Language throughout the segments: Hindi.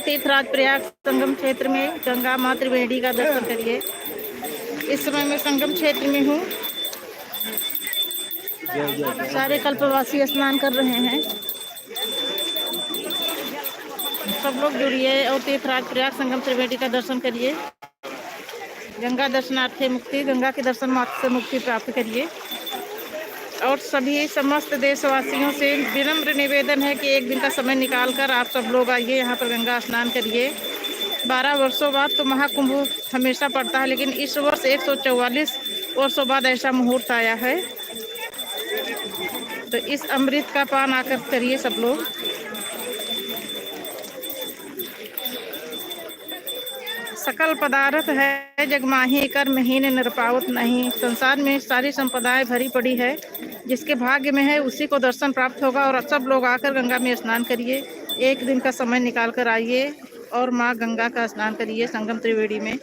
तीर्थराज प्रयाग संगम क्षेत्र में गंगा माँ त्रिवेणी का दर्शन करिए। इस समय मैं संगम क्षेत्र में हूँ। सारे कल्पवासी स्नान कर रहे हैं। सब लोग जुड़िए और तीर्थराज प्रयाग संगम त्रिवेणी का दर्शन करिए। गंगा दर्शनार्थे मुक्ति, गंगा के दर्शन मात्र से मुक्ति प्राप्त करिए। और सभी समस्त देशवासियों से विनम्र निवेदन है कि एक दिन का समय निकालकर आप सब लोग आइए, यहाँ पर गंगा स्नान करिए। 12 वर्षों बाद तो महाकुंभ हमेशा पड़ता है, लेकिन इस वर्ष 144 वर्षों बाद ऐसा मुहूर्त आया है। तो इस अमृत का पान आकर करिए सब लोग। सकल पदार्थ है जग माही, कर महीन निरपावत नहीं। संसार में सारी संपदाएं भरी पड़ी है, जिसके भाग्य में है उसी को दर्शन प्राप्त होगा। और सब लोग आकर गंगा में स्नान करिए। एक दिन का समय निकाल कर आइए और माँ गंगा का स्नान करिए संगम त्रिवेणी में।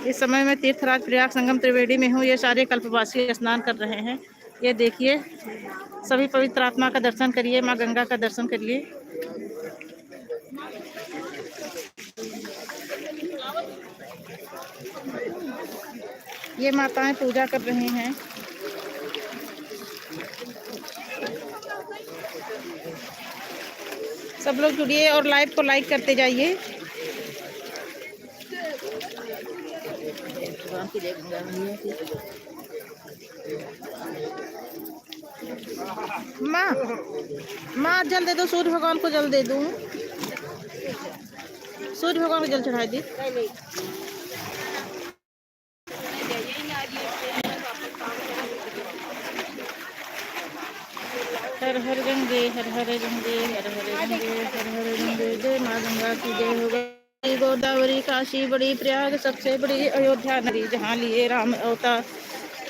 इस समय मैं तीर्थराज प्रयाग संगम त्रिवेणी में हूँ। ये सारे कल्पवासी स्नान कर रहे हैं। ये देखिए, सभी पवित्र आत्मा का दर्शन करिए, माँ गंगा का दर्शन करिए। ये माताएं पूजा कर रही हैं। सब लोग जुड़िए और लाइव को लाइक करते जाइए। माँ जल दे दो, सूर्य भगवान को जल दे दूं। सूर्य भगवान को जल चढ़ा दी। हर हर गंगे, हर हर गंगे, हर हर गंगे, हर हर गंगे। जय माँ गंगा की जय हो। गोदावरी, काशी बड़ी, प्रयाग सबसे बड़ी, अयोध्या नगरी जहाँ लिए राम अवतार।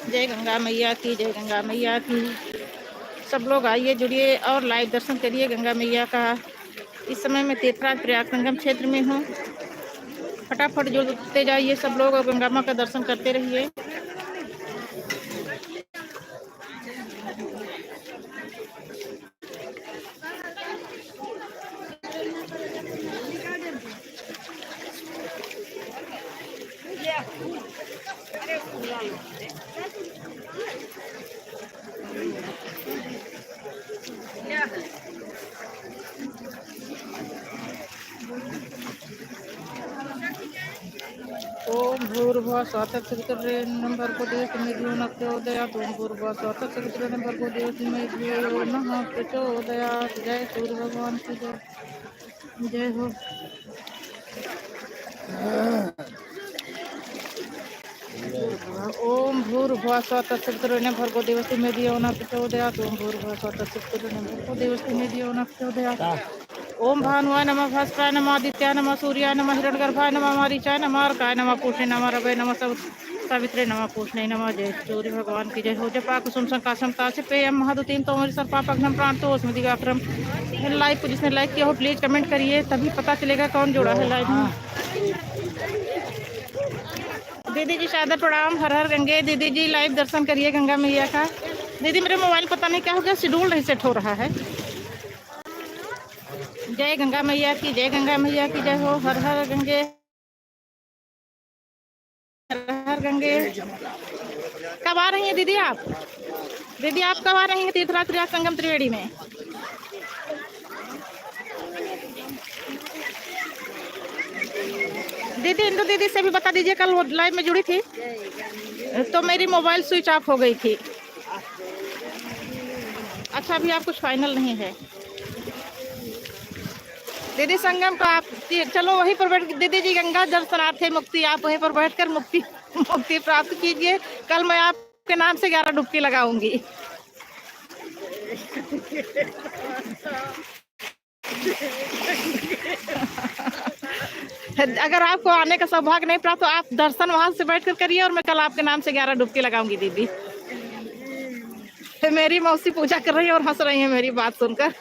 जय गंगा मैया की, जय गंगा मैया की। सब लोग आइए, जुड़िए और लाइव दर्शन करिए गंगा मैया का। इस समय मैं तीर्थराज प्रयाग संगम क्षेत्र में हूँ। फटाफट जुड़ते जाइए सब लोग और गंगा माँ का दर्शन करते रहिए। ओम भूर्भुवः स्वः तत्सवितुर्वरेण्यं भर्गो देवस्य धीमहि धियो न प्रचोदयात्। ओम भूर्भुवः स्वः तत्सवितुर्वरेण्यं भर्गो देवस्य धीमहि धियो न प्रचोदयात्। जय सूर्य भगवान की जय हो। ओम भूर्भुवः स्वः तत्सवितुर्वरेण्यं भर्गो देवस्य धीमहि धियो न प्रचोदयात्। ओम भूर्भुवः स्वः तत्सवितुर्वरेण्यं भर्गो देवस्य धीमहि धियो न प्रचोदयात्। ओम भानुवाय नमः, भास्कराय नमः, आदित्याय नमः, सूर्याय नमः, हिरण्यगर्भाय नमः, मरीचाय नमः, अर्काय नमः, पूषणे नमः, रवै नमः, सावित्रे नमः, पूषणे नमः। जय सूर्य भगवान की जय हो। जपा कुसुम संकाशम तासे पेयम महादुतीम तोमरि सर्पापघ्नम प्रांतो दिगाक्रम। लाइव को जिसने लाइक किया हो प्लीज कमेंट करिए, तभी पता चलेगा कौन जुड़ा है लाइव में। दीदी जी सादर प्रणाम। हर हर गंगे। दीदी जी लाइव दर्शन करिए गंगा मैया का। दीदी मेरे मोबाइल पता नहीं क्या हो गया, शेड्यूल नहीं सेट हो रहा है। जय गंगा मैया की, जय गंगा मैया की जय हो। हर हर गंगे, हर हर गंगे। कब आ रही हैं दीदी आप? दीदी आप कब आ रही हैं तीर्थराज प्रयाग संगम त्रिवेणी में? दीदी इंदु दीदी से भी बता दीजिए, कल वो लाइव में जुड़ी थी तो मेरी मोबाइल स्विच ऑफ हो गई थी। अच्छा, अभी आप कुछ फाइनल नहीं है दीदी संगम का। आप चलो वहीं पर बैठ, दीदी जी गंगा दर्शनार्थे मुक्ति, आप वहीं पर बैठकर मुक्ति प्राप्त कीजिए। कल मैं आपके नाम से 11 डुबकी लगाऊंगी। अगर आपको आने का सौभाग्य नहीं प्राप्त तो आप दर्शन वहां से बैठकर करिए और मैं कल आपके नाम से 11 डुबकी लगाऊंगी। दीदी मेरी मौसी पूजा कर रही है और हंस रही है मेरी बात सुनकर।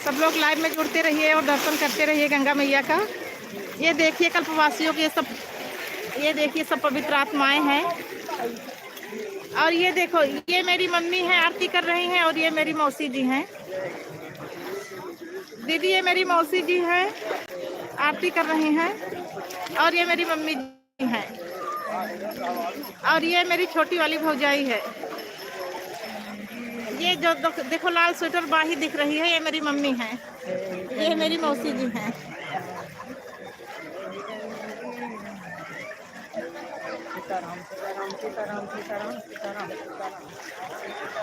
सब लोग लाइव में जुड़ते रहिए और दर्शन करते रहिए गंगा मैया का। ये देखिए कल्पवासियों के सब, ये देखिए सब पवित्र आत्माएं हैं। और ये देखो, ये मेरी मम्मी है, आरती कर रही हैं, और ये मेरी मौसी जी हैं। दीदी ये मेरी मौसी जी है, आरती कर रही हैं, और ये मेरी मम्मी जी हैं, और ये मेरी छोटी वाली भौजाई है। ये जो देखो लाल स्वेटर बाही दिख रही है, ये मेरी मम्मी है, ये मेरी मौसी जी हैं।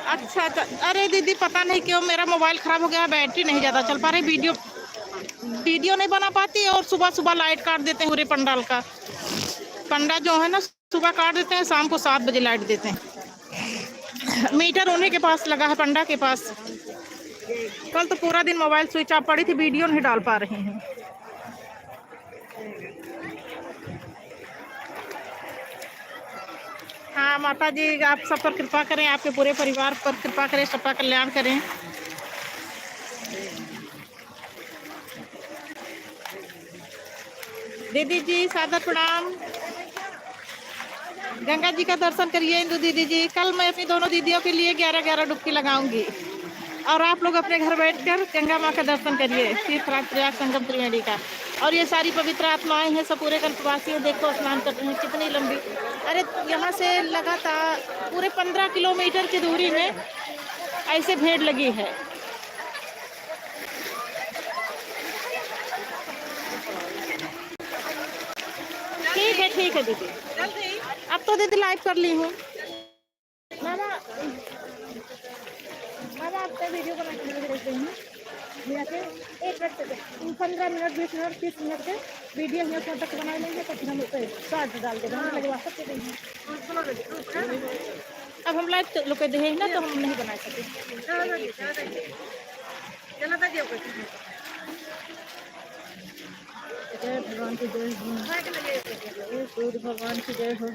अच्छा अरे दीदी पता नहीं क्यों मेरा मोबाइल खराब हो गया, बैटरी नहीं ज़्यादा चल पा रही, वीडियो नहीं बना पाती, और सुबह सुबह लाइट काट देते हैं पूरे पंडाल का। पंडा जो है ना सुबह काट देते हैं, शाम को 7 बजे लाइट देते हैं। मीटर उन्हीं के पास लगा है, पंडा के पास। कल तो पूरा दिन मोबाइल स्विच ऑफ पड़ी थी, वीडियो नहीं डाल पा रही हूँ। हाँ माता जी आप सब पर कृपा करें, आपके पूरे परिवार पर कृपा करें, सबका कल्याण करें। दीदी जी सादर प्रणाम। गंगा जी का दर्शन करिए इंदु दीदी जी। कल मैं अपनी दोनों दीदियों के लिए 11-11 डुबकी लगाऊंगी, और आप लोग अपने घर बैठकर गंगा माँ का दर्शन करिए, तीर्थराज प्रयाग संगम त्रिवेणी का। और ये सारी पवित्र आत्माएं हैं, सब पूरे कल्पवासी हैं, देखो स्नान कर रहे हैं कितनी लंबी। अरे यहाँ से लगातार पूरे 15 किलोमीटर की दूरी में ऐसे भीड़ लगी है। ठीक है दीदी, अब तो दीदी लाइव कर ली हूँ। मामा आपका वीडियो बना के देख रही हूँ, एक मिनट 15 मिनट 20 मिनट 30 मिनट के वीडियो यहाँ तक बना लेंगे, तो फिर हम शॉर्ट डाल देंगे, हम लगवा सकते हैं। अब हम लाइव लोग दे ना, तो हम नहीं बना सकते। जय भगवान की जय हो, सूर्य भगवान की जय हो।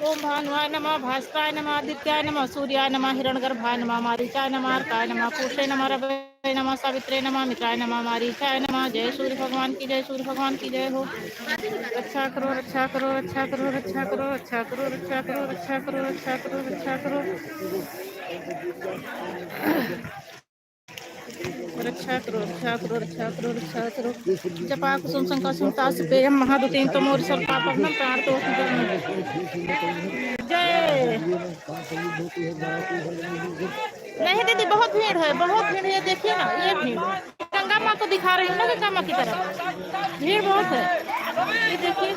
ओम भानुआय नमः, भास्कराय नमः, आदित्याय नमः, सूर्याय नमः, हिरण्यगर्भाय नमः, मारीचाय नमः, अर्काय नमः, पूषे नमः, रवे नमः, सावित्रे नमः, मित्राय नमः, मारीचाय नमः। जय सूर्य भगवान की जय, सूर्य भगवान की जय हो। रक्षा करो रक्षा करो रक्षा करो रक्षा करो रक्षा करो रक्षा करो रक्षा करो रक्षा करो रक्षा करो रक्षा करो रक्षा करो रक्षा करो रक्षा करो। जपा कुसुम शंकर सुनतास पेयम महादुतीम तमोर सर्पापन्नम प्रार्थो। जय। नहीं दीदी बहुत भीड़ है, बहुत भीड़ है, देखिए ना ये भीड़। गंगा माँ को दिखा रही हूँ ना, गंगा माँ की तरफ भीड़ बहुत है, ये देखिए।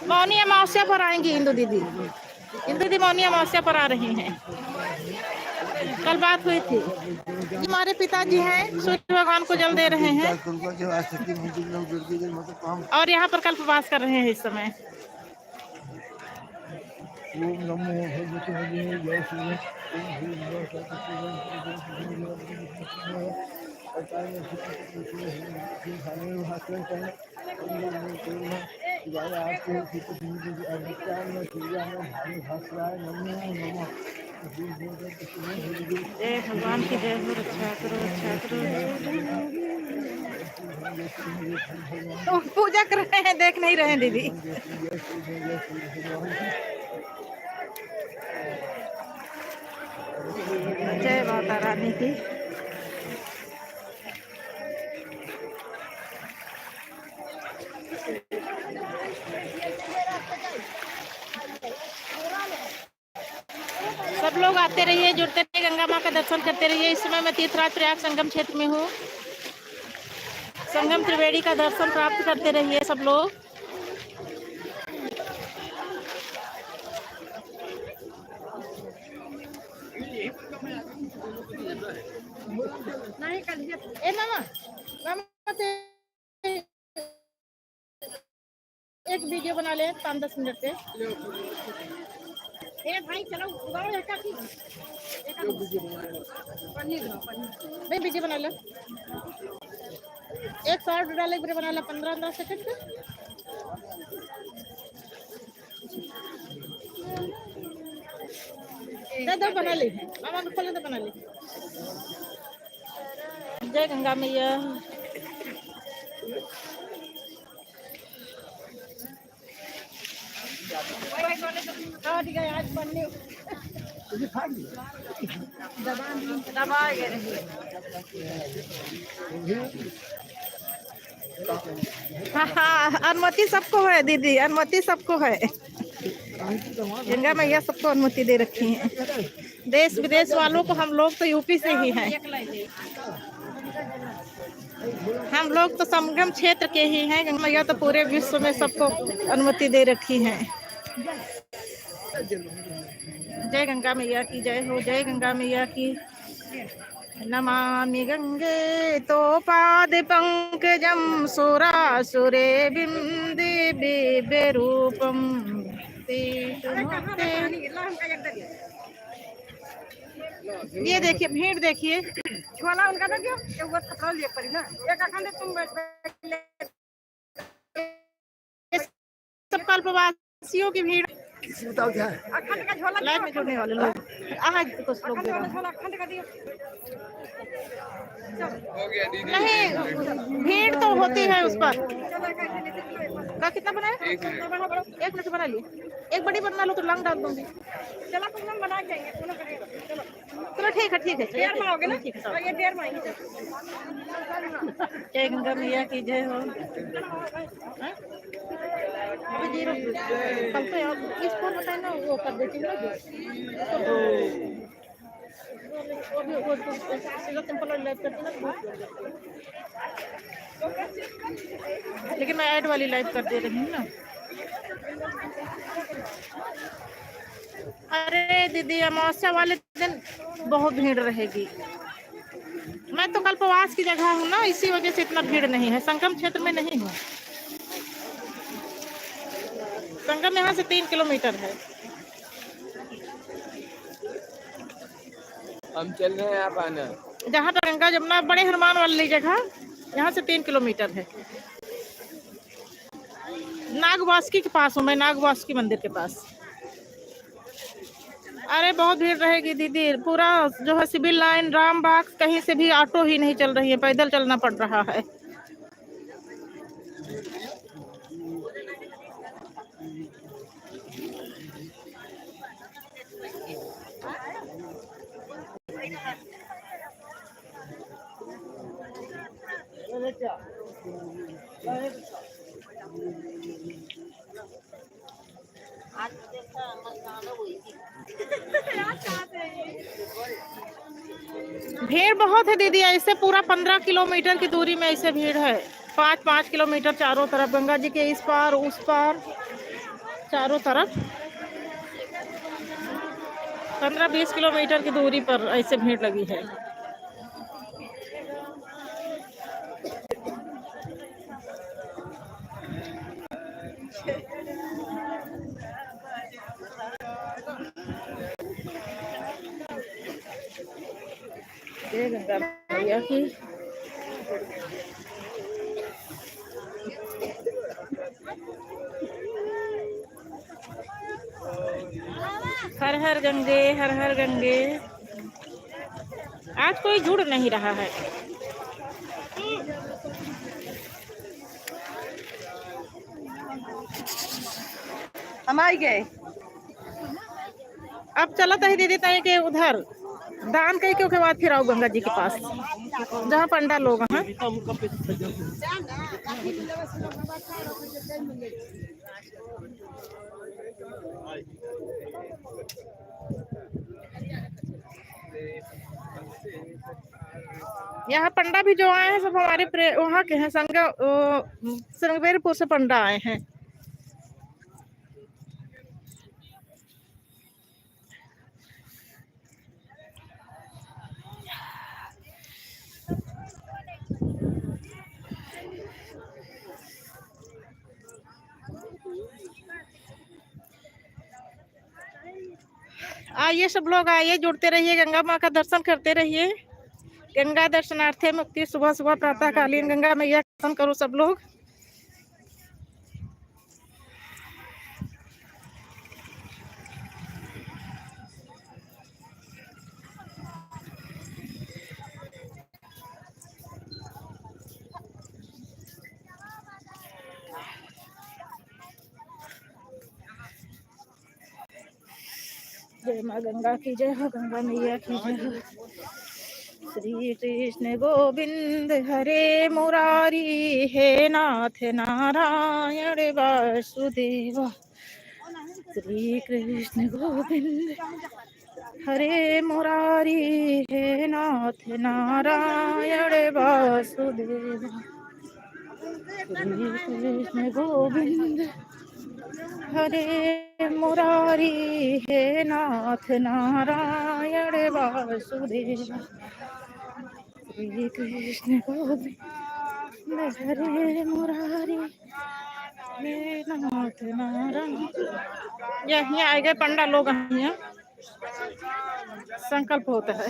मौनी अमावस्या पर आएंगी इंदु दीदी, मौनी अमावस्या पर आ रही हैं। कल बात हुई थी, हमारे पिताजी हैं, सूर्य भगवान को जल दे रहे हैं, और यहाँ पर कल्पवास कर रहे हैं इस समय। जय भगवान की जय हो। रक्षा करो रक्षा करो। तो पूजा कर रहे हैं, देख नहीं रहे हैं दीदी। जय माता रानी की। सब लोग आते रहिए, जुड़ते रहिए, गंगा माँ का दर्शन करते रहिए। इस समय मैं तीर्थराज प्रयाग संगम क्षेत्र में हूँ, संगम त्रिवेणी का दर्शन प्राप्त करते रहिए सब लोग। ए मामा एक वीडियो बना ले 5-10 मिनट के। ए भाई चलो भाई वीडियो बना लो, एक शॉर्ट डाले बना लो 15-10 सेकंड का। दो बना ली, मामा खोले तो बना ली। जय गंगा मैया। हाँ हाँ, अनुमति सबको है दीदी, अनुमति सबको है। गंगा मैया सबको अनुमति दे रखी है। देश विदेश वालों को, हम लोग तो यूपी से ही हैं। हम लोग तो संगम क्षेत्र के ही हैं। गंगा मैया तो पूरे विश्व में सबको अनुमति दे रखी है। जय गंगा मैया की जय हो, जय गंगा मैया की। नमामि गंगे तो पाद पंकजम सुरासुरे बिंदे बेबे रूपम। ये देखिए भीड़ देखिए। छोला उनका ना क्यों एक बार पकड़ लिया पड़ी ना एक अखंड तुम सब कल्पवासियों की भीड़। बताओ क्या है अखंड का झोला लाइव में जुड़ने वाले लोग आज कुछ लोग दे रहे हैं। अखंड का दियो नहीं भीड़ तो होती है उस पर। का कितना बनाया? एक मिनट बना लिए। एक बड़ी बना लो तो लंग डाल दूंगी। चलो तुम बना के आएंगे चलो ठीक है ठीक है। देर में आओगे ना ये देर में आएंगे। जय गंगा मैया की जय हो। जीरो कल तो इसको बताए ना वो कर देती हूँ लेकिन मैं ऐड वाली लाइव कर दे रही हूँ ना। अरे दीदी अमावस्या वाले दिन बहुत भीड़ रहेगी। मैं तो कल्पवास की जगह हूँ ना, इसी वजह से इतना भीड़ नहीं है। संगम क्षेत्र में नहीं हूँ। संगम यहाँ से 3 किलोमीटर है। हम चल रहे हैं आप आना। जहाँ पर गंगा जमुना बड़े हनुमान वाली जगह, यहाँ से 3 किलोमीटर है। नागवासुकी के पास हूँ मैं, नागवासुकी मंदिर के पास। अरे बहुत भीड़ रहेगी दीदी। पूरा जो है सिविल लाइन, रामबाग, कहीं से भी ऑटो ही नहीं चल रही है, पैदल चलना पड़ रहा है। भीड़ बहुत है दीदी। ऐसे पूरा 15 किलोमीटर की दूरी में ऐसे भीड़ है। 5-5 किलोमीटर चारों तरफ, गंगा जी के इस पार उस पार, चारों तरफ 15-20 किलोमीटर की दूरी पर ऐसे भीड़ लगी है। जय गंगा मैया की। हर हर गंगे, हर हर गंगे। आज कोई जुड़ नहीं रहा है। हम आ गए। अब चला था दीदी ताई के उधर दान कई के बाद फिर आओ गंगा जी के पास, जहाँ पंडा लोग हैं। यहाँ पंडा भी जो आए हैं सब हमारे वहाँ के हैं। संगवेरपुर से पंडा आए हैं। आइए सब लोग आइए, जुड़ते रहिए, गंगा माँ का दर्शन करते रहिए। गंगा दर्शनार्थे मुक्ति। सुबह सुबह प्रातः कालीन गंगा मैया का दर्शन करो सब लोग। जय माँ गंगा की जय हो, गंगा मैया की जय हो। श्री कृष्ण गोविंद हरे मुरारी, हे नाथ नारायण वासुदेव। श्री कृष्ण गोविंद हरे मुरारी, हे नाथ नारायण वासुदेव। श्री कृष्ण गोविंद हरे मुरारी, हे नाथ नारायण वासुदेव। श्री कृष्ण गोविंद हरे मुरारी, हे नाथ नारायण। यहाँ आ गए पंडा लोग, यहाँ संकल्प होता है।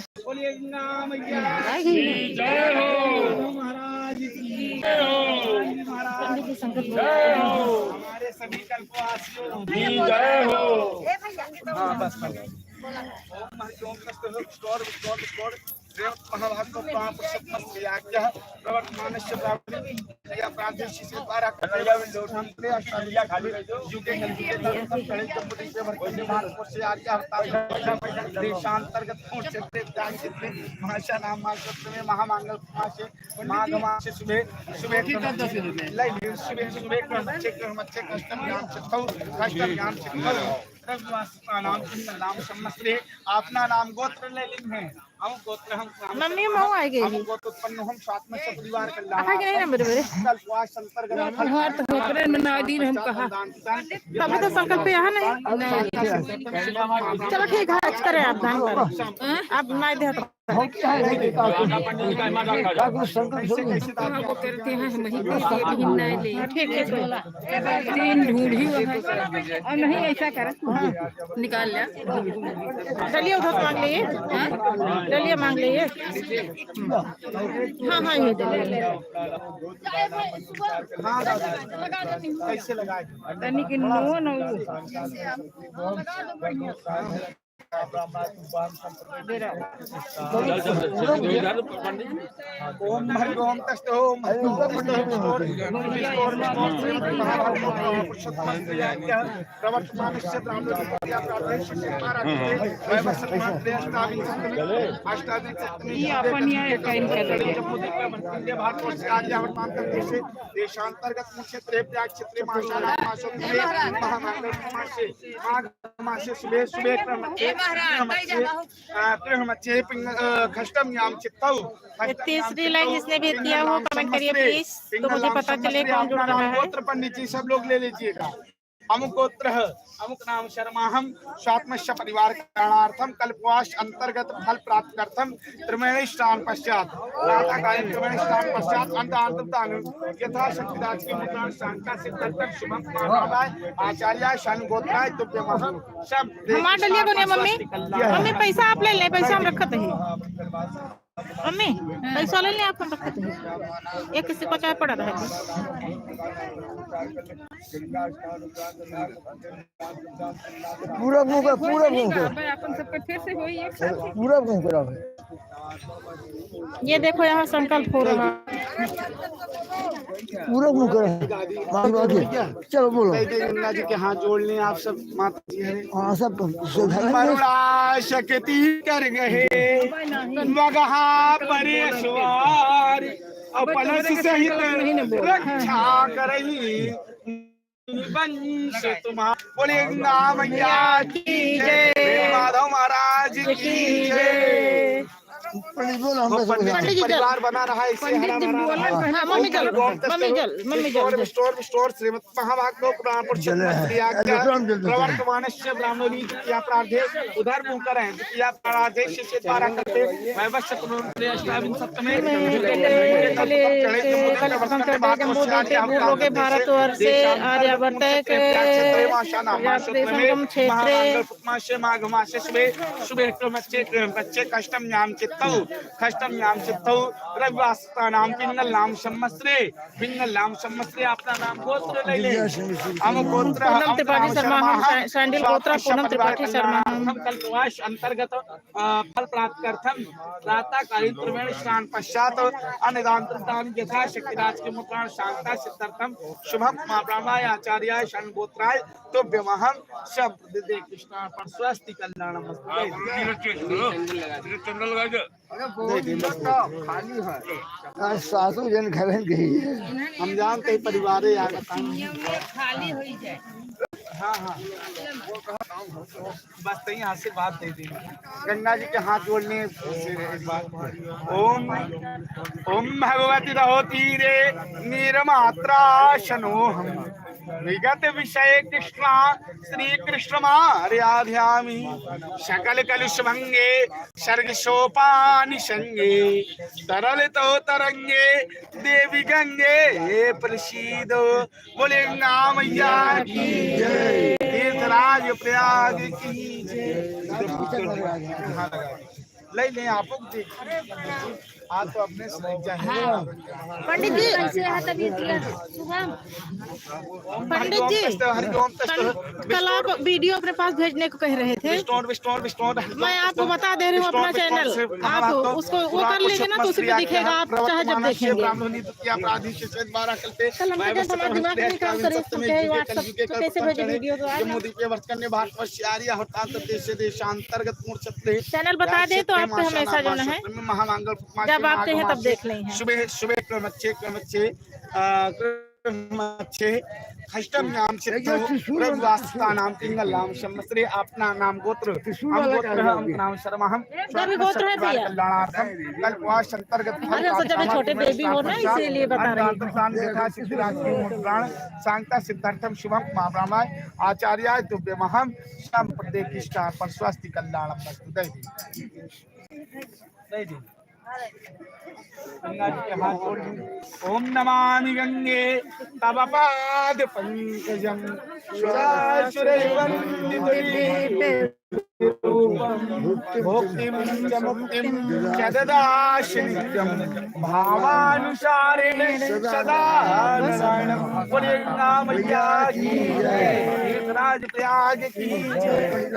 पंडित जी संकल्प हमारे सभी कल्पवासियों की जय हो। हाँ बस महामांगल माघ मासे सुबह सुबह अपना नाम गोत्र ले लिंग है। हम गोत्र हम मम्मी मऊ आएगी हम गोत्र उत्पन्न हम साथ में सब परिवार के आहा कि नहीं ना मेरे मेरे कल्पवास अंतर्गत हाँ तो होकर मना दिन हम कहा तभी तो संकल्प यहाँ नहीं। चलो ठीक है, आज करें आप दान करें, आप नहीं दे तो करते हैं ठीक है। तीन ढूंढी और नहीं ऐसा कर निकाल लिया। चलिए उधर मांग लिए, चलिए मांग लिए। हाँ हाँ ये कैसे लगाए तनिक नो नो ओम हरि ओम तस्त ओम हरि ओम देशांतर्गत क्षेत्र क्षेत्र मासे सुबह सुबह तीसरी लाइन जिसने भी किया हो कमेंट करिए प्लीज, तो मुझे पता चले कौन जुड़ रहा है। गोत्र पंडित जी सब लोग ले लीजिएगा। अमुक गोत्र है, अमुक नाम शर्माहम स्वात्मस्य परिवार कारणार्थम कल्पवास अंतर्गत फल प्राप्त करतम त्रिवेणी स्नान पश्चात प्रातःकालीन त्रिवेणी स्नान पश्चात अंतांतदान यथाशक्ति राज की मुद्रा शांता से तत्पर शुभम मानवाय आचार्य शन गोत्राय तुभ्यमहम सब हमार डलिया बने मम्मी, मम्मी पैसा आप ले ले, पैसा हम रखते हैं मम्मी, पैसा ले ले आप हम रखते हैं। ये किसी को चाय पड़ा रहा है पूरा अपन सबका फिर से होई एक साथ पूरा ये देखो यहाँ संकल्प हो रहा है। चलो बोलो। गंगा जी के हाथ जोड़ लें आप सब माता जी हरे। हाँ सब मरुड़ा शक्ति कर गए मगहा परेश्वर अपलस सहित रक्षा करही वंश तुम्हारा। बोलिए गंगा मैया की जय, माधव महाराज की जय। परिवार बना रहा है इससे हरा भरा। मम्मी जल स्टोर श्रीमद महाभागवत पुराण प्रवर्तमानस्य ब्राह्मणी किया प्रार्थे उधर मुंह करें किया प्रार्थे शिष्य द्वारा करते वैवश्य अष्टाविंश सप्तमे के भारतवर्ष से आर्यावर्त माघ मासे शुभे शुभे बच्चे कष्टम नाम चित्त चित्तौ खष्टम्याम चित्तौ रविवासतानाम पिंगलाम संवत्सरे पिंगलाम संवत्सरे अपना नाम गोत्र ले ले हम गोत्र पूनम त्रिपाठी शर्मा हम सैंडल गोत्रा पूनम त्रिपाठी शर्मा हम कल्पवास अंतर्गत फल प्राप्त करथम प्रातः कालीन त्रवेण स्नान पश्चात अन्नदान यथा शक्ति राज के मुद्राण शांता सिद्धार्थम शुभम महाब्रह्माय आचार्याय षण गोत्राय तुभ्यमहं शब्द दे कृष्ण पर स्वस्ति कल्याणम खाली है सासू जन घरन गई है हम जानते परिवार खाली हो जाए हाँ हाँ बस तही आशीर्वाद दे देंगे गंगा जी के हाथ जोड़ने ओम ओम भगवती रहो तीरे निर्मात्रा शनोहम विगत विषय कृष्णा श्री कृष्ण मार्याध्यामि सकल कलुष भंगे सर्ग सोपानि संगे तरल तो तरंगे देवी गंगे प्रसीद बोले मैया की जय तीर्थराज प्रयाग की जय ले ले आप आज तो अपने पंडित जी पंडित जी कल आप वीडियो अपने पास भेजने को कह रहे थे मैं आपको बता दे रही हूँ अपना चैनल आप उसको वो कर लेंगे ना तो उसी पे दिखेगा आप चाहे जब देखेंगे कल हम हमारा दिमाग नहीं काम करे कैसे भेजे वीडियो चैनल बता दे तो आपको हमेशा जो है जब आप चाहे तब देख लेंगे सुबह सुबह क्रमच्छे खष्टम्याम चित्तौ रविवासतानाम पिंगलाम संवत्सरे अपना नाम गोत्र हम गोत्र हम नाम शर्माहम गोत्र है भैया कल्पवास अंतर्गत जब छोटे बेबी हो ना इसीलिए बता रहे हैं शांता सिद्धार्थम शुभम महाब्रह्माय आचार्याय तुभ्यमहं संप्रदे कृष्णा पर स्वस्ति कल्याणम वस्तुतः ओम नमामि गंगे तव पाद पंकजं भोक्तिं च मुक्तिं च ददासि नित्यं भावानुसारेण सदा नारायणं बोले मैया की जय राज प्रयाग की जय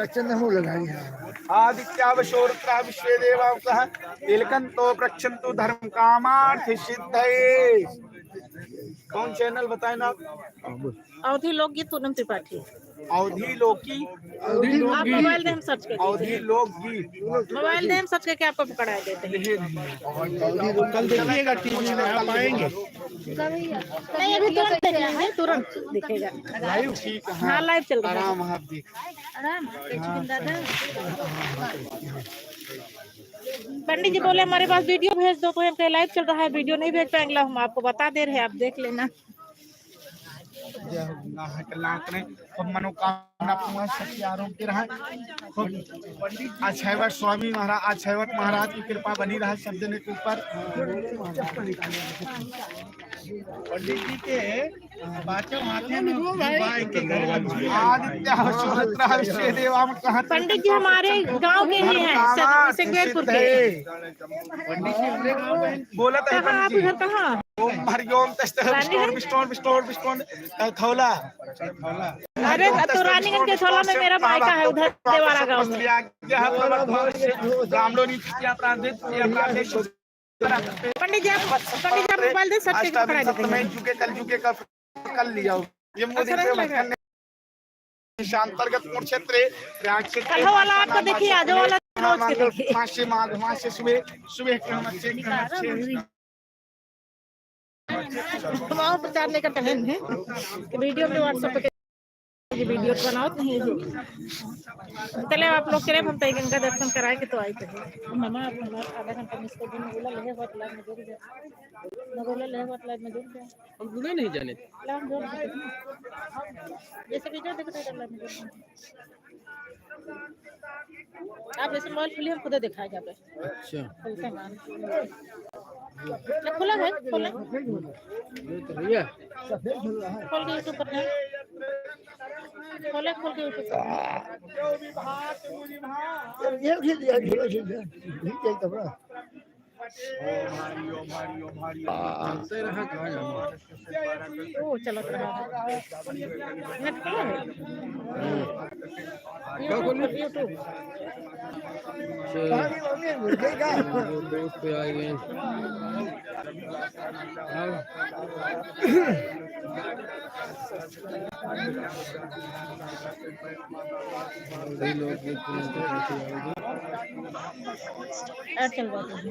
आदित्यावशोरत्रा विश्वे देवांसः तिलकंतो प्रक्षन्तु धर्म कामार्थ सिद्धये कौन चैनल बताए ना अवधि लोकगीत पूनम त्रिपाठी अवधि लोकी आप मोबाइल में सर्च करके अवधि लोकगीत मोबाइल में सर्च करके आपको पकड़ा देते हैं कल देखिएगा टीवी में आप आएंगे नहीं अभी तुरंत देखेंगे तुरंत दिखेगा लाइव ठीक है हाँ लाइव चल रहा है आराम आप देख आराम दादा पंडित जी बोले हमारे पास वीडियो भेज दो तो हम कहे लाइव चल रहा है वीडियो नहीं भेज पाएंगे हम आपको बता दे रहे हैं आप देख लेना मनोकामना पूर्ण सच्ची आरोग्य रहा आज 6 वर्ष स्वामी महाराज आज 6 वर्ष महाराज की कृपा बनी रहा शब्द ने के ऊपर पंडित जी के पंडित जी हमारे गांव के ही हैं सेक्रेटपुर के बोला था आप घर कहाँ ओम हरिओम विष्णु थौला अरे तो रानीगंज के थौला में मेरा मायका है उधर देवारा गांव में पंडित जी आप मोबाइल दे सर्च करके पकड़ा देते हैं कल लिया ये मोदी अंतर्गत क्षेत्र कल वाला आपका देखिए आज वाला मास से सुबह सुबह वहाँ प्रचार लेकर टहल है वीडियो में व्हाट्सएप पे वीडियो बनाओ नहीं चले आप लोग चले हम तय गंगा दर्शन कराए के तो आई थे मामा आप आधा घंटा मिस कर दिन बोला लहे बहुत लाइव में जुड़ गया न बोला लहे बहुत लाइव में जुड़ गया हम जुड़े नहीं जाने लाइव जोड़ जैसे वीडियो देखते हैं लाइव में आप जैसे मोबाइल फिल्म खुद दिखाया जाता है अच्छा खुला है खोल ये तो भैया खोल के यूट्यूब पर है खोले खोल के जो विभात मुनि भात ये खींच दिया झूला खींच दिया खींच दिया कपड़ा ओ चलत रहा है नेट खोला है यूट्यूब पानी मम्मी मुर्गेगा दोस्त पे आ गए लोग ऐड चल रहा है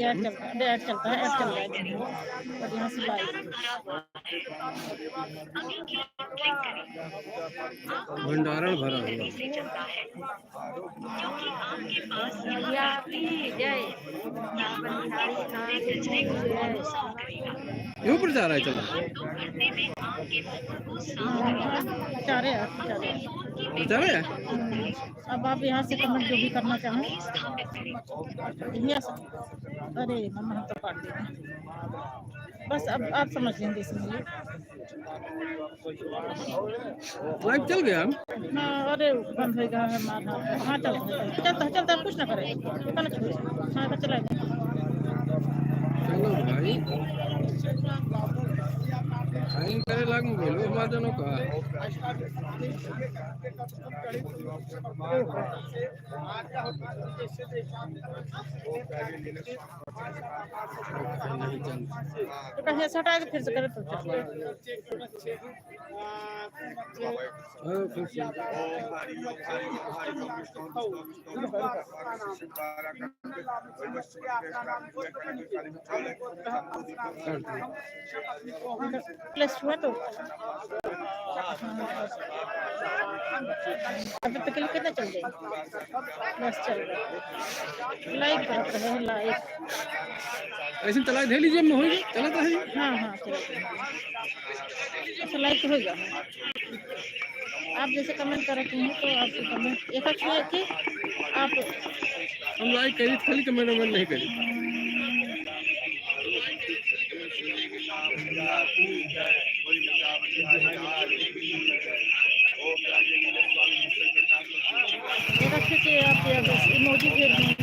ऐड चलता है ऐड चलता है ऐड चल रहा है और यहाँ से लाइव भंडारण भरा हुआ ये ऊपर जा रहा है चलो चारे चले अब आप यहाँ से कमेंट जो भी करना चाहें अरे मम्मा हम तो काट देंगे बस अब आप समझ लेंगे इसमें लाइव चल गया हाँ अरे बंद हो गया है मारना हाँ चलता कुछ ना करे हाँ तो चला चलो भाई साइन करे लाग बोलो महाजनों का तो कहीं से हटा के फिर से करे तो प्लस हुआ तो अभी तक कितना चल जाएगा बस चल रहा लाइक करते रहे लाइक ऐसे तलाक दे लीजिए में होगी चलता है हाँ हाँ चलो अच्छा लाइक होगा आप जैसे कमेंट करते हैं तो आपको कमेंट एक अच्छा है कि आप हम लाइक करी खाली कमेंट नहीं करी एक अच्छे से आप बस इमोजी भेज दें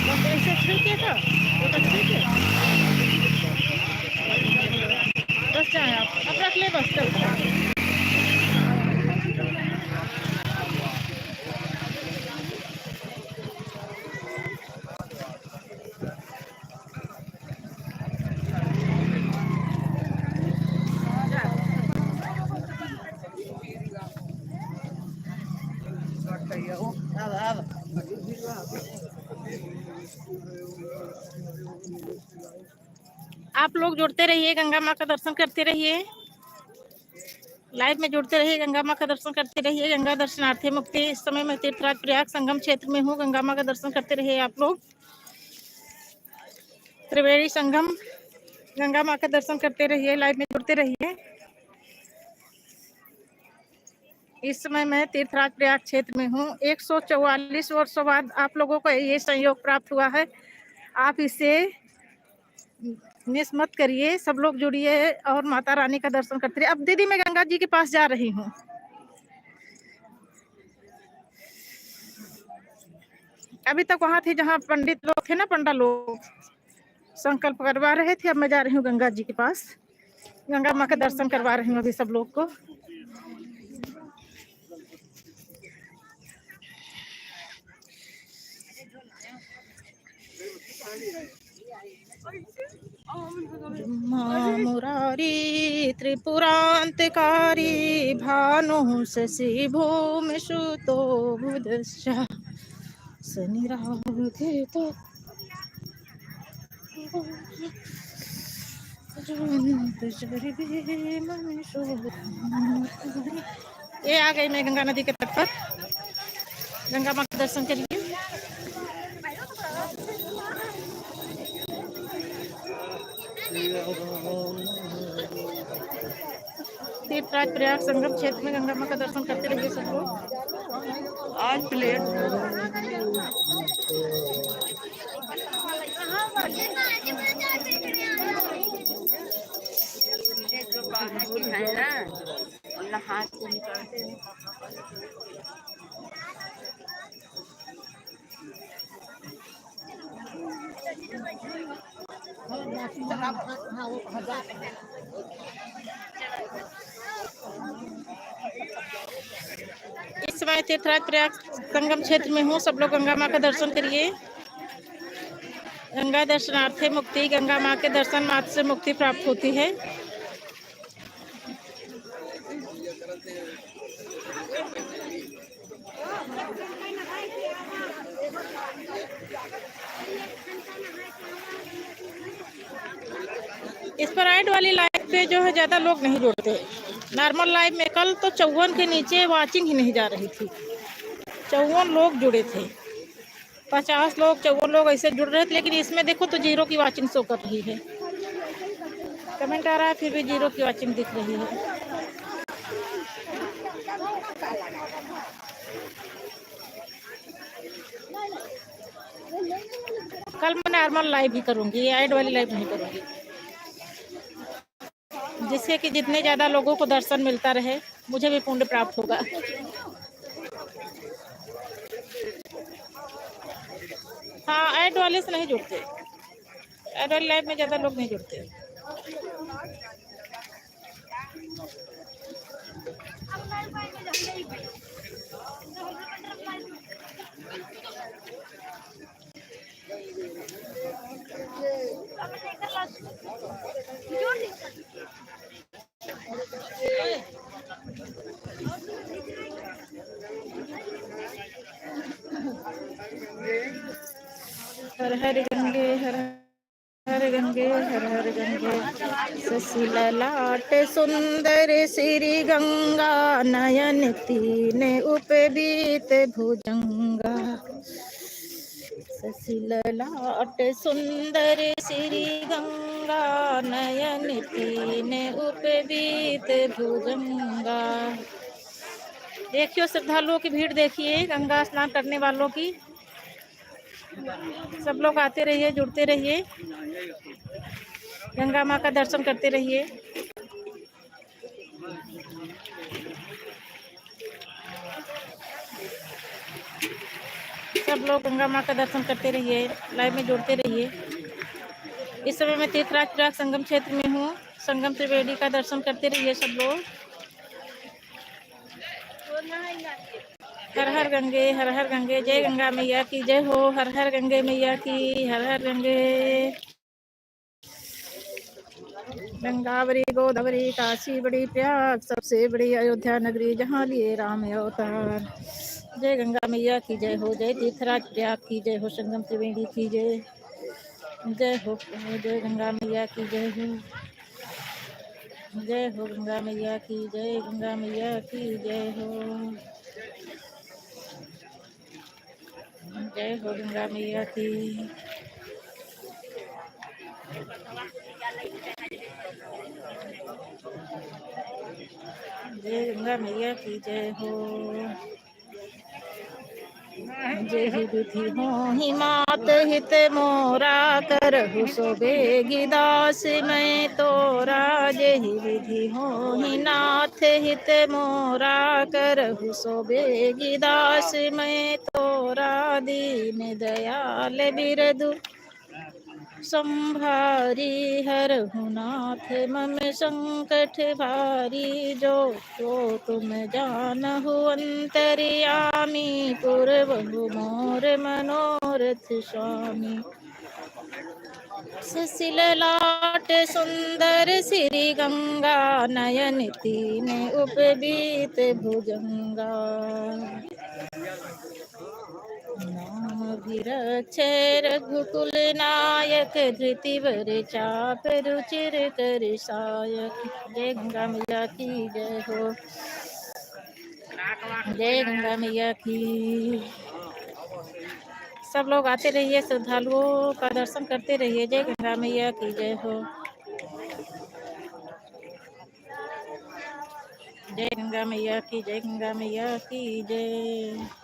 बस ऐसे ठीक है था एक अच्छे से बस चाहे आप रख ले बस चल आप लोग जुड़ते रहिए गंगा माँ का दर्शन करते रहिए लाइव में जुड़ते रहिए गंगा माँ का दर्शन करते रहिए गंगा दर्शनार्थी मुक्ति इस समय मैं तीर्थराज प्रयाग संगम क्षेत्र में हूँ गंगा माँ का दर्शन करते रहिए आप लोग त्रिवेणी संगम गंगा माँ का दर्शन करते रहिए लाइव में जुड़ते रहिए इस समय मैं तीर्थराज प्रयाग क्षेत्र में हूँ 144 वर्षों बाद आप लोगों को ये संयोग प्राप्त हुआ है आप इसे मिस मत करिए सब लोग जुड़िए और माता रानी का दर्शन करते रहिए अब दीदी मैं गंगा जी के पास जा रही हूँ अभी तक वहां थे जहाँ पंडित लोग थे ना पंडा लोग संकल्प करवा रहे थे अब मैं जा रही हूँ गंगा जी के पास गंगा माँ का दर्शन करवा रही हूँ अभी सब लोग को मुरारी त्रिपुरांतकारी भानु शशि भूमि सुतो बुधश्च शनिराहुकेतु ये आ गई मैं गंगा नदी के तट पर गंगा माँ का दर्शन करिए तीर्थराज प्रयाग संगम क्षेत्र में गंगा माँ का दर्शन करते रहिए सब लोग आज प्लेट नहा के निकलते हैं। इस समय तीर्थराज प्रयाग संगम क्षेत्र में हूँ। सब लोग गंगा माँ का दर्शन करिए। गंगा दर्शनार्थे मुक्ति, गंगा माँ के दर्शन मात्र से मुक्ति प्राप्त होती है। इस पर ऐड वाली लाइव पे जो है ज्यादा लोग नहीं जुड़ते। नॉर्मल लाइव में कल तो 54 के नीचे वाचिंग ही नहीं जा रही थी। 54 लोग जुड़े थे, 50 लोग 54 लोग ऐसे जुड़ रहे थे। लेकिन इसमें देखो तो 0 की वाचिंग शो कर रही है। कमेंट आ रहा है फिर भी 0 की वाचिंग दिख रही है। कल मैं नॉर्मल लाइव ही करूंगी, ऐड वाली लाइव नहीं करूंगी, जिससे कि जितने ज्यादा लोगों को दर्शन मिलता रहे मुझे भी पुण्य प्राप्त होगा। हाँ, ऐड वाले से नहीं जुड़ते। ऐड वाली लाइव में ज्यादा लोग नहीं जुड़ते। हर हर गंगे हर हर गंगे हर हर गंगे, शशि ललाट सुंदर श्री गंगा, नयन तीन उपबीत भुजंगा। शशि ललाट सुंदर श्री गंगा, नयन तीन उपबीत भुजंगा। देखियो श्रद्धालुओं की भीड़ देखिए, गंगा स्नान करने वालों की। सब लोग आते रहिए, जुड़ते रहिए, गंगा माँ का दर्शन करते रहिए। सब लोग गंगा माँ का दर्शन करते रहिए, लाइव में जुड़ते रहिए। इस समय मैं तीर्थराज प्रयाग संगम क्षेत्र में हूँ। संगम त्रिवेणी का दर्शन करते रहिए सब लोग। हर हर गंगे हर हर गंगे, जय गंगा मैया की जय हो। हर हर गंगे मैया की, हर हर गंगे। गंगावरी गोदावरी काशी बड़ी प्रयाग, सबसे बड़ी अयोध्या नगरी, जहाँ लिए राम अवतार। जय गंगा मैया की जय हो। जय तीर्थराज प्रयाग की जय हो। संगम त्रिवेणी की जय जय हो। जय गंगा मैया की जय हो। जय हो गंगा मैया की जय, गंगा मैया की जय हो। जय हो गंगा मैया की। जय गंगा मैया की जय हो। जय ही विधि हो ही मात हित मोरा, करहु सो बेगी दास मैं तोरा। जय ही विधि हो ही नाथ हित मोरा, करहु सो बेगी दास मैं तोरा। दीन दयाल बिरदु संभारी, हरहु नाथ मम संकट भारी। जो तो तुम जानहु अंतर्यामी, पूर्वहु मोर मनोरथ स्वामी। शशि ललाट सुंदर श्री गंगा, नयन तीन उपबीत भुजंगा। नाम अभिरक्षय रघुकुल नायक, धृतिवर चाप रुचिर कर सायक। जय गंगा मैया की जय हो। जय गंगा मैया की। सब लोग आते रहिए, श्रद्धालुओं का दर्शन करते रहिए। जय गंगा मैया की जय हो। जय गंगा मैया की, जय गंगा मैया की जय।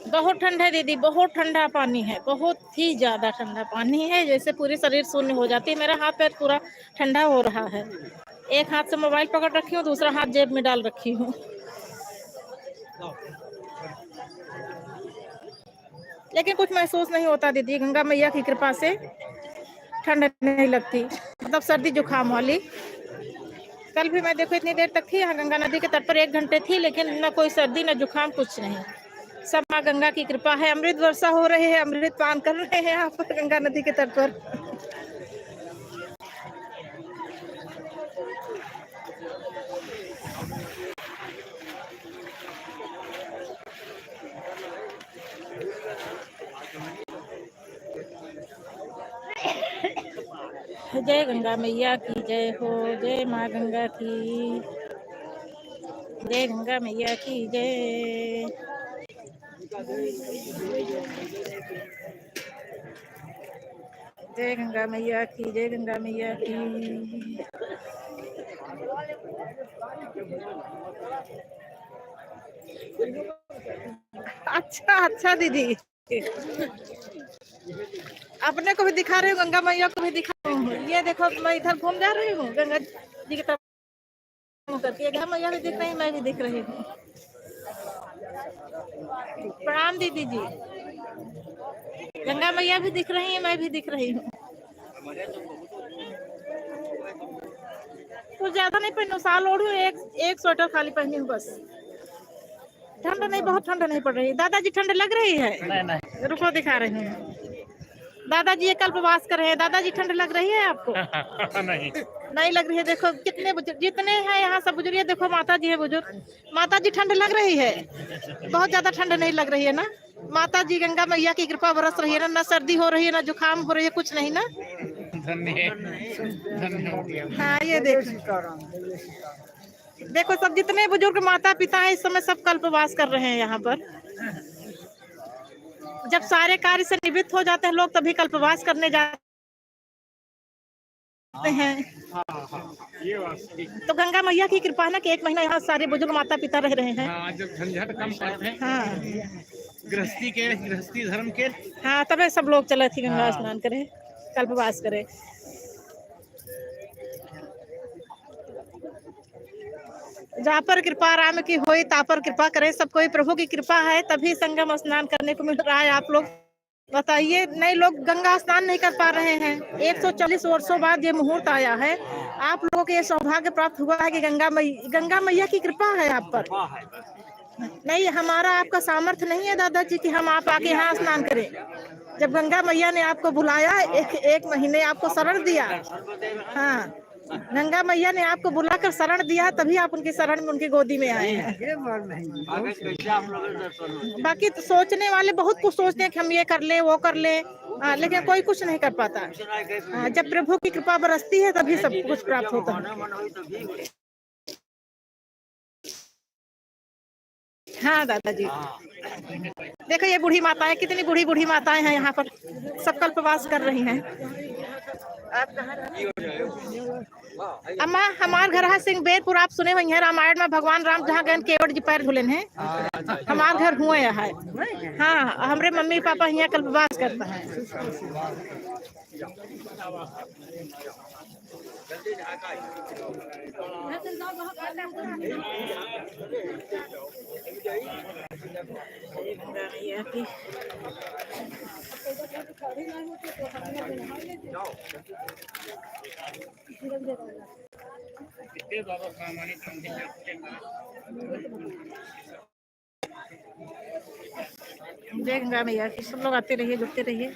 बहुत ठंड है दीदी, बहुत ठंडा पानी है, बहुत ही ज्यादा ठंडा पानी है। जैसे पूरी शरीर शून्य हो जाती है। मेरा हाथ पैर पूरा ठंडा हो रहा है। एक हाथ से मोबाइल पकड़ रखी हूँ, दूसरा हाथ जेब में डाल रखी हूँ। लेकिन कुछ महसूस नहीं होता दीदी, गंगा मैया की कृपा से ठंड नहीं लगती, मतलब सर्दी जुकाम वाली। कल भी मैं देखो इतनी देर तक थी यहाँ गंगा नदी के तट पर, 1 घंटे थी, लेकिन न कोई सर्दी न जुकाम, कुछ नहीं। सब माँ गंगा की कृपा है। अमृत वर्षा हो रही है, अमृत पान कर रहे हैं यहाँ पर गंगा नदी के तट पर। जय गंगा मैया की जय हो, जय माँ गंगा की, जय गंगा मैया की जय। जय गंगा मैया की, जय गंगा मैया की। अच्छा अच्छा दीदी, अपने को भी दिखा रही हूँ, गंगा मैया को भी दिखा रही हूँ। ये देखो मैं इधर घूम जा रही हूँ गंगा जी की तरफ करके, गंगा मैया भी दिख रही है, मैं भी दिख रही हूँ। प्रणाम दीदी जी। गंगा मैया भी दिख रही है, मैं भी दिख रही हूँ। कुछ ज्यादा नहीं पहनू, साल ओढ़ू, एक स्वेटर खाली पहनी हूँ बस। ठंड नहीं, बहुत ठंड नहीं पड़ रही। दादाजी ठंड लग रही है? नहीं। रुको दिखा रही हूँ। दादाजी ये कल्पवास कर रहे हैं। दादाजी ठंड लग रही है आपको? नहीं नहीं लग रही है। देखो कितने बुजुर्ग जितने हैं यहाँ सब बुजुर्ग, देखो माता जी है बुजुर्ग। माता जी ठंड लग रही है? बहुत ज्यादा ठंड नहीं लग रही है ना? माता जी गंगा मैया की कृपा बरस रही है ना? ना सर्दी हो रही है, ना जुकाम हो रही है, कुछ नहीं ना? हाँ ये देखो सब जितने बुजुर्ग माता पिता हैं इस समय सब कल्पवास कर रहे हैं यहाँ पर। जब सारे कार्य से निवृत्त हो जाते हैं लोग, तभी कल्पवास करने जाते हैं। तो गंगा मैया की कृपा है ना कि 1 महीना यहाँ सारे बुजुर्ग माता पिता रह रहे हैं। जब झंझट कम करते हैं, हाँ गृहस्थी धर्म के, हाँ तबे सब लोग चले थे गंगा स्नान करे, कल्पवास करे। जहाँ पर कृपा राम की होई ता पर कृपा करे। सब कोई प्रभु की कृपा है तभी संगम स्नान करने को मिल रहा है। आप लोग बताइए, नए लोग गंगा स्नान नहीं कर पा रहे हैं। 140 वर्षों बाद ये मुहूर्त आया है। आप लोगों को ये सौभाग्य प्राप्त हुआ है कि गंगा मैया की कृपा है आप पर। नहीं, हमारा आपका सामर्थ्य नहीं है दादाजी कि हम आप आके यहाँ स्नान करें। जब गंगा मैया ने आपको बुलाया, एक महीने आपको शरण दिया, हाँ गंगा मैया ने आपको बुलाकर शरण दिया, तभी आप उनकी शरण में, उनकी गोदी में आए हैं। बाकी तो सोचने वाले बहुत कुछ सोचते हैं कि हम ये कर ले वो कर ले, लेकिन कोई कुछ नहीं कर पाता। जब प्रभु की कृपा बरसती है तभी सब कुछ प्राप्त होता है। हाँ दादाजी, देखो ये बूढ़ी माताएं, कितनी बूढ़ी माताएं हैं यहाँ पर, सब कल्पवास कर रही हैं। अम्मा हमार घर है सिंहबेरपुर, आप सुने हुई हैं रामायण में भगवान राम जहाँ गए केवट जी पैर धुलन है, हमार घर हुए है। हाँ हमारे मम्मी पापा यहाँ कल्पवास करता है। जय गंगा मैया की। सब लोग आते रहिए, जुड़ते रहिए।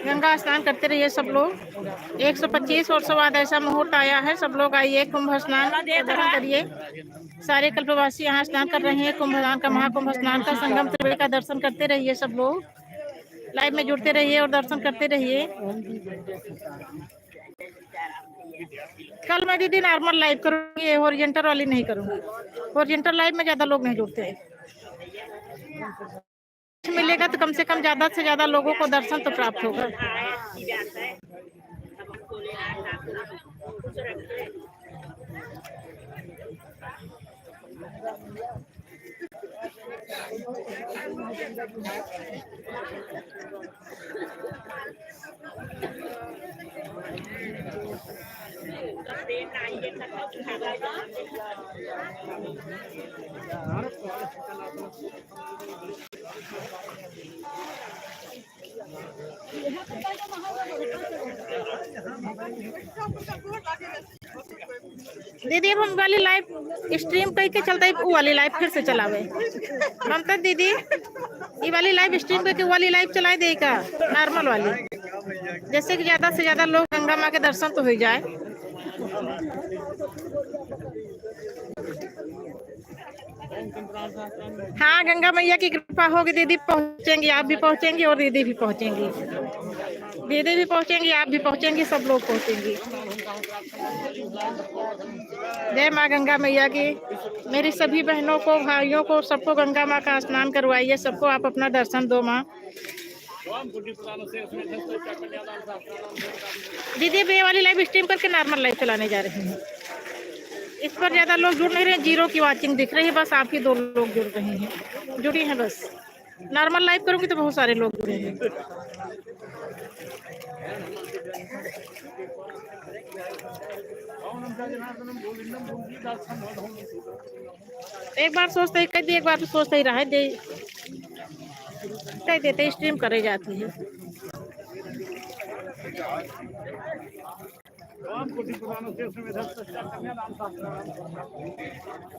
गंगा स्नान करते रहिए सब लोग। 125 वर्षों बाद ऐसा मुहूर्त आया है। सब लोग आइए, कुंभ स्नान दर्शन करिए। सारे कल्पवासी यहाँ स्नान कर रहे हैं। कुंभ स्नान का, महाकुंभ स्नान का, संगम त्रिवेणी का दर्शन करते रहिए। सब लोग लाइव में जुड़ते रहिए और दर्शन करते रहिए। कल मैं दीदी नॉर्मल लाइव करूँगी, ओरिएंटल वाली नहीं करूँगी। ओरिएंटल लाइव में ज्यादा लोग नहीं जुड़ते हैं। मिलेगा तो कम से कम ज्यादा से ज्यादा लोगों को दर्शन तो प्राप्त होगा। दीदी अब हम वाली लाइव स्ट्रीम कई के चलता है, वो वाली लाइव फिर से चलावे ममता दीदी, ये वाली लाइव स्ट्रीम करके वाली लाइव चला देगा नॉर्मल वाली, जैसे कि ज्यादा से ज्यादा लोग गंगा माँ के दर्शन तो हो जाए। हाँ गंगा मैया की कृपा होगी दीदी, पहुंचेंगी, आप भी पहुंचेंगी और दीदी भी पहुंचेंगी, दीदी भी पहुंचेंगी, आप भी पहुंचेंगी, सब लोग पहुंचेंगी। जय माँ गंगा मैया की। मेरी सभी बहनों को, भाइयों को, सबको गंगा माँ का स्नान करवाइए, सबको आप अपना दर्शन दो माँ। दीदी ये वाली लाइव स्ट्रीम करके नॉर्मल लाइव चलाने जा रहे हैं, इस पर ज्यादा लोग जुड़ नहीं रहे, 0 की वॉचिंग दिख रही है, बस आप ही 2 लोग जुड़ रहे हैं, जुड़ी हैं बस। नॉर्मल लाइव करूंगी तो बहुत सारे लोग जुड़े हैं। एक बार सोचते ही कह दी, एक बार तो सोचते ही रहा दे कह देते स्ट्रीम करे जाती है।